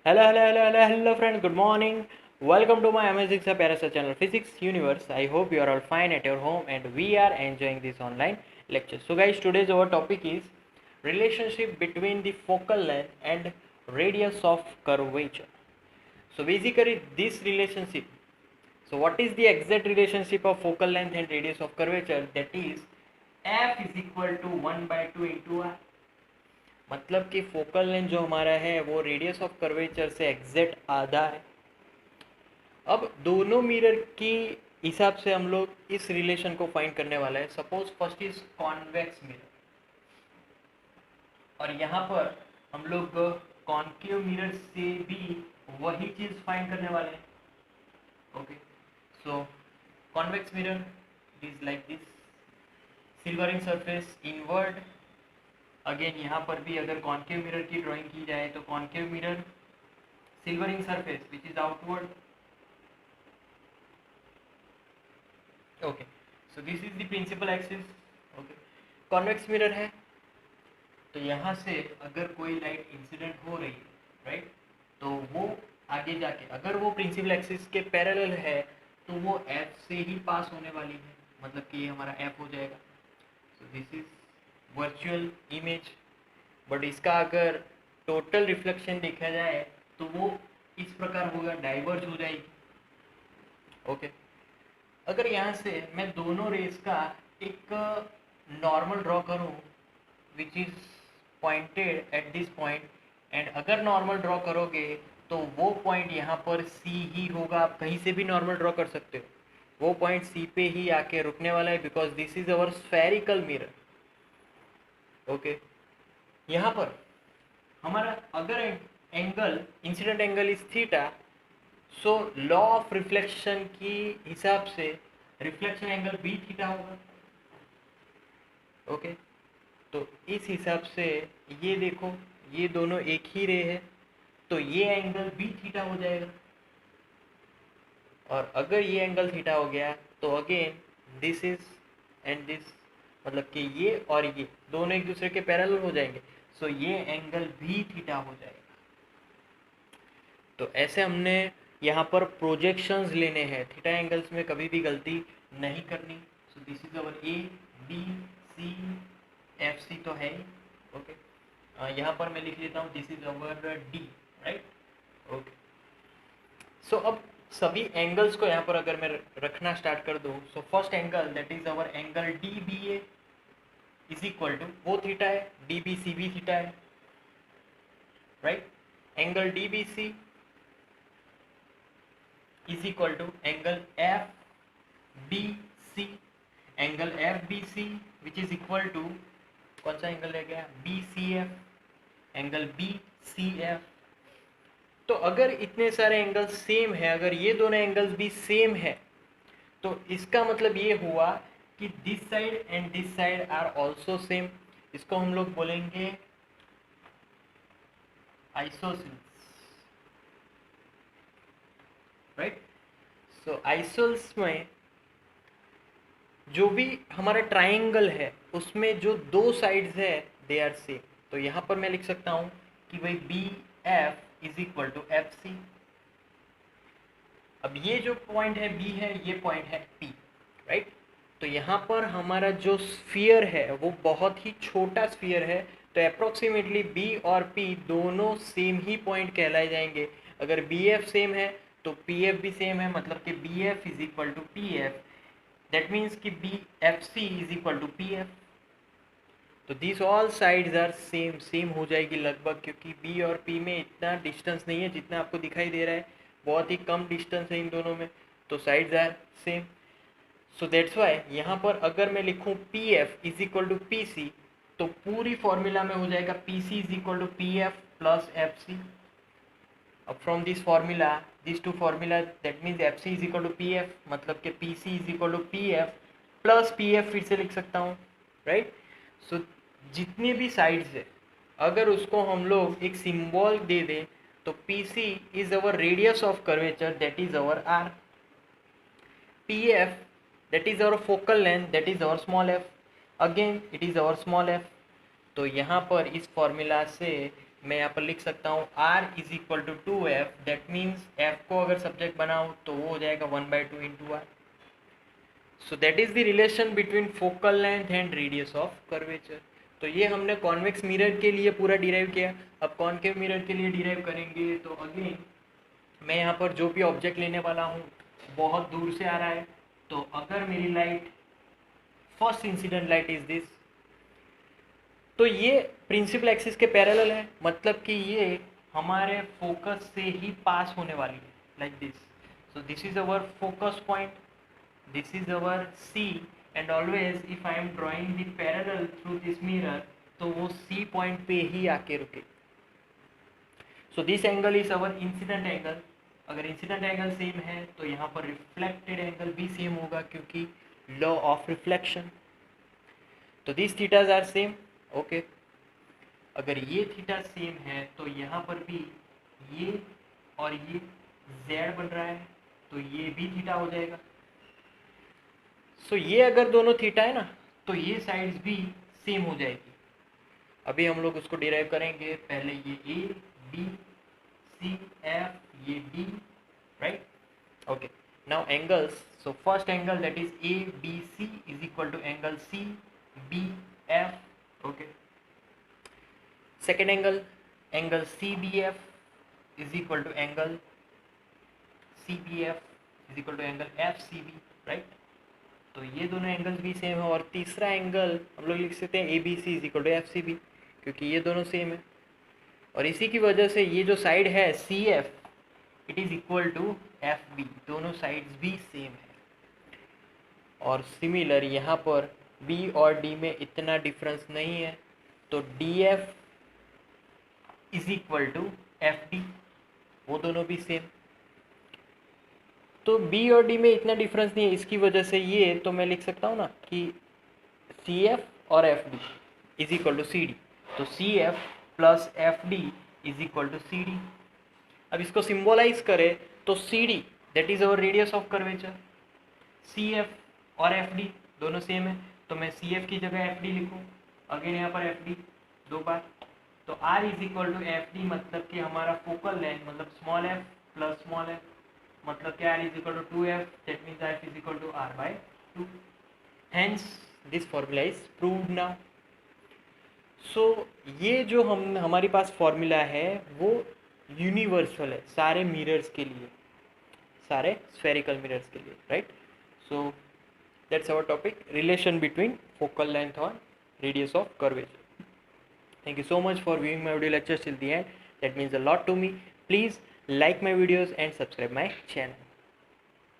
Hello friends, good morning. Welcome to my Amazing Sa Parasa channel Physics Universe. I hope you are all fine at your home and we are enjoying this online lecture. So guys, today's our topic is relationship between the focal length and radius of curvature. So basically this relationship, so what is the exact relationship of focal length and radius of curvature? That is f is equal to 1/2 into r. मतलब कि focal length जो हमारा है वो radius of curvature से exact आधा है। अब दोनों मिरर की हिसाब से हम लोग इस रिलेशन को फाइंड करने वाला है। Suppose first is convex mirror और यहाँ पर हम लोग कॉन्केव मिरर से भी वही चीज फाइंड करने वाले हैं। Okay, so convex mirror is like this, silvering surface inward. Again यहाँ पर भी अगर कॉन्केव मिरर की ड्राइंग की जाए तो concave mirror silvering surface which is outward. Okay, so this is the principal axis. Okay, convex mirror है तो यहाँ से अगर कोई लाइट इंसिडेंट हो रही है, राइट, तो वो आगे जाके अगर वो प्रिंसिपल एक्सिस के पैरेलल है तो वो एफ से ही पास होने वाली है, मतलब कि ये हमारा एफ हो जाएगा। सो this is virtual image, but इसका अगर टोटल रिफ्लेक्शन देखा जाए तो वो इस प्रकार होगा, डाइवर्ज हो जाएगी। ओके, अगर यहाँ से मैं दोनों रेस का एक नॉर्मल ड्रॉ करूँ which is pointed at this point, and अगर नॉर्मल ड्रॉ करोगे तो वो पॉइंट यहाँ पर सी ही होगा। आप कहीं से भी नॉर्मल ड्रॉ कर सकते हो, वो पॉइंट सी पे ही आके रुकने वाला है, because this is our spherical mirror. Okay, यहाँ पर हमारा अगर angle, incident angle is theta, so law of reflection की हिसाब से रिफ्लेक्शन एंगल भी थीटा होगा। ओके, तो इस हिसाब से ये देखो, ये दोनों एक ही रे है तो ये एंगल भी थीटा हो जाएगा। और अगर ये एंगल थीटा हो गया तो again this is and this, मतलब कि ये और ये दोनों एक दूसरे के पैरेलल हो जाएंगे, सो ये एंगल भी थीटा हो जाएगा। तो ऐसे हमने यहाँ पर प्रोजेक्शंस लेने हैं, थीटा एंगल्स में कभी भी गलती नहीं करनी। So this is our A B C F C तो है ही। ओके, यहाँ पर मैं लिख लेता हूँ this is our D, right. Okay, so अब सभी एंगल्स को यहाँ पर अगर मैं रखना स्टार्ट कर दूँ, so first angle that is our angle D B A is equal to, वो थीटा है, डी बी सी भी थीटा है, right. Angle D B C is equal to angle F B C, angle F B C which is equal to, कौन सा angle रह गया, B C F, angle B C F. तो अगर इतने सारे एंगल्स सेम है, अगर ये दोनों एंगल्स भी सेम है, तो इसका मतलब ये हुआ कि this side and this side are also same. इसको हम लोग बोलेंगे आइसोसेल्स, राइट। सो आइसोसेल्स में जो भी हमारा ट्राइंगल है उसमें जो दो साइड्स है दे आर सेम। तो यहाँ पर मैं लिख सकता हूँ कि भाई B F is equal to F C. अब ये जो पॉइंट है बी है, ये पॉइंट है पी, राइट। तो यहाँ पर हमारा जो स्फीयर है वो बहुत ही छोटा स्फीयर है, तो अप्रोक्सीमेटली बी और पी दोनों सेम ही पॉइंट कहलाए जाएंगे। अगर बी एफ सेम है तो पी एफ भी सेम है, मतलब कि B F is equal to P F, that means कि B F C is equal to P F. तो this all sides are same, same हो जाएगी लगभग, क्योंकि बी और पी में इतना डिस्टेंस नहीं है जितना आपको दिखाई दे रहा है, बहुत ही कम डिस्टेंस है इन दोनों में, तो sides are same. So that's why यहाँ पर अगर मैं लिखूँ P F is equal to P C, तो पूरी फॉर्मूला में हो जाएगा P C is equal to P F plus F C. अब from this formula, this two formula, that means F C is equal to P F, मतलब कि P C is equal to P F plus P F फिर से लिख सकता हूँ, right. सो जितने भी साइड्स है अगर उसको हम लोग एक सिंबल दे दें तो P C is our radius of curvature, that is our R. P F that is our focal length, that is our small f, again it is our small f। तो यहाँ पर इस फॉर्मूला से मैं यहाँ पर लिख सकता हूँ r is equal to 2f, that means f को अगर सब्जेक्ट बनाऊँ तो वो हो जाएगा 1/2 into r. So that is the relation between focal length and radius of curvature. तो ये हमने कॉन्वेक्स मिरर के लिए पूरा डिराइव किया. अब कॉन्केव मिरर के लिए डिराइव करेंगे तो अगेन मैं यहाँ पर जो भी ऑब्जेक्ट लेने वाला हूँ बहुत दूर से आ रहा है. तो अगर मेरी light first incident light is this, तो ये प्रिंसिपल एक्सिस के पैरेलल है, मतलब कि ये हमारे फोकस से ही पास होने वाली है, like this. So this is our focus point, this is our C, and always if I am drawing the parallel through this mirror तो वो C पॉइंट पे ही आके रुके. So this angle is our incident angle. अगर incident angle same है तो यहाँ पर रिफ्लेक्टेड एंगल भी सेम होगा, क्योंकि लॉ ऑफ रिफ्लेक्शन. तो this thetas are same. Okay, अगर ये थीटा सेम है तो यहाँ पर भी ये और ये z बन रहा है, तो ये भी थीटा हो जाएगा. सो ये अगर दोनों थीटा है ना, तो ये साइड्स भी सेम हो जाएगी. अभी हम लोग उसको डिराइव करेंगे. पहले ये A, B, C, F, ये D, right. Okay, now angles. So first angle that is ABC is equal to angle CBF. Okay, second angle CBF is equal to angle CBF is equal to angle FCB, right. तो ये दोनों angles भी same है. और तीसरा angle हम लोग लिख सकते हैं ABC is equal to FCB, क्योंकि ये दोनों सेम है. और इसी की वजह से ये जो साइड है CF it is equal to FB, दोनों साइड्स भी सेम है. और सिमिलर यहाँ पर B और D में इतना डिफरेंस नहीं है, तो DF is equal to FD, वो दोनों भी सेम. तो B और D में इतना डिफरेंस नहीं है, इसकी वजह से ये तो मैं लिख सकता हूँ ना कि CF और FD is equal to CD. तो CF plus FD is equal to CD. अब इसको सिंबलाइज करें तो CD that is our radius of curvature, CF और FD दोनों सेम है, तो मैं CF की जगह FD लिखूँ. अगेन यहाँ पर FD दो बार. तो R is equal to FD, मतलब कि हमारा फोकल लेंथ मतलब small f plus small f, मतलब कि R is equal to 2f, that means F is equal to R/2. Hence this formula is proved now. So ये जो हमारे पास formula है वो यूनिवर्सल है सारे मिरर्स के लिए, सारे स्फेरिकल मिरर्स के लिए, right. So that's our topic, relation between focal length और radius of curvature. Thank you so much for viewing my video lectures till the end. That means a lot to me. Please like my videos and subscribe my channel.